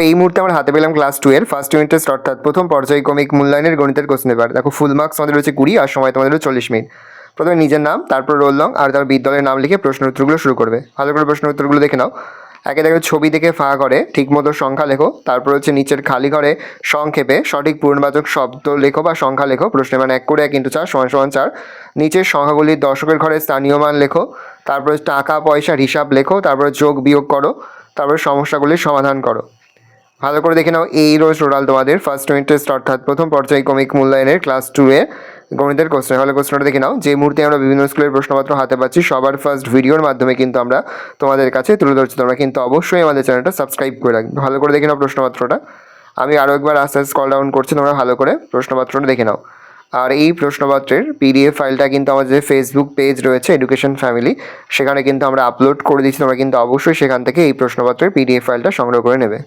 এই মুহূর্তে আমরা হাতে পেলাম ক্লাস 2 এর ফার্স্ট ইউনিট টেস্ট অর্থাৎ প্রথম পর্যায়ক্রমিক মূল্যায়নের গণিতের কোশ্চেন পেপার। দেখো ফুল মার্কস আমাদের রয়েছে 20 আর সময় তোমাদের 40 মিনিট। প্রথমে নিজের নাম, তারপর রোল নং আর তার বিদ্যালয়ের নাম লিখে প্রশ্নের উত্তরগুলো শুরু করবে। ভালো করে প্রশ্নের উত্তরগুলো দেখে নাও। একে দেখো ছবি দেখে ফাঁকা করে ঠিকমতো সংখ্যা লেখো, তারপর হচ্ছে নিচের খালি ঘরে সংক্ষেপে সঠিক পূর্ণবাচক শব্দ লেখো বা সংখ্যা লেখো। প্রশ্নের মান 1 করে 1 × 4 = 4। নিচের সংখ্যাগুলির দশকের ঘরে স্থানীয় মান লেখো, তারপরে টাকা পয়সার হিসাব লেখো, তারপরে যোগ বিয়োগ করো, তারপরে সমস্যাগুলির সমাধান করো। ভালো করে দেখে নাও, এই রোজ টোটাল তোমাদের ফার্স্ট ইউনিট টেস্ট অর্থাৎ প্রথম পর্যায়ক্রমিক মূল্যায়নের ক্লাস 2 এ গণিতের কোশ্চেন। হলে কোশ্চেনটা দেখে নাও। যে মুহূর্তে আমরা বিভিন্ন স্কুলের প্রশ্নপত্র হাতে পাচ্ছি সবার ফার্স্ট ভিডিওর মাধ্যমে কিন্তু আমরা তোমাদের কাছে তুলে ধরছি। তোমরা কিন্তু অবশ্যই আমাদের চ্যানেলটা সাবস্ক্রাইব করে রাখবে। ভালো করে দেখে নাও প্রশ্নপত্রটা। আমি আরও একবার আস্তে আস্তে স্ক্রল ডাউন করছি, তোমরা ভালো করে প্রশ্নপত্রটা দেখে নাও। আর এই প্রশ্নপত্রের পিডিএফ ফাইলটা কিন্তু আমাদের যে ফেসবুক পেজ রয়েছে এডুকেশন ফ্যামিলি, সেখানে কিন্তু আমরা আপলোড করে দিচ্ছি। তোমরা কিন্তু অবশ্যই সেখান থেকে এই প্রশ্নপত্রের পিডিএফ ফাইলটা সংগ্রহ করে নেবে।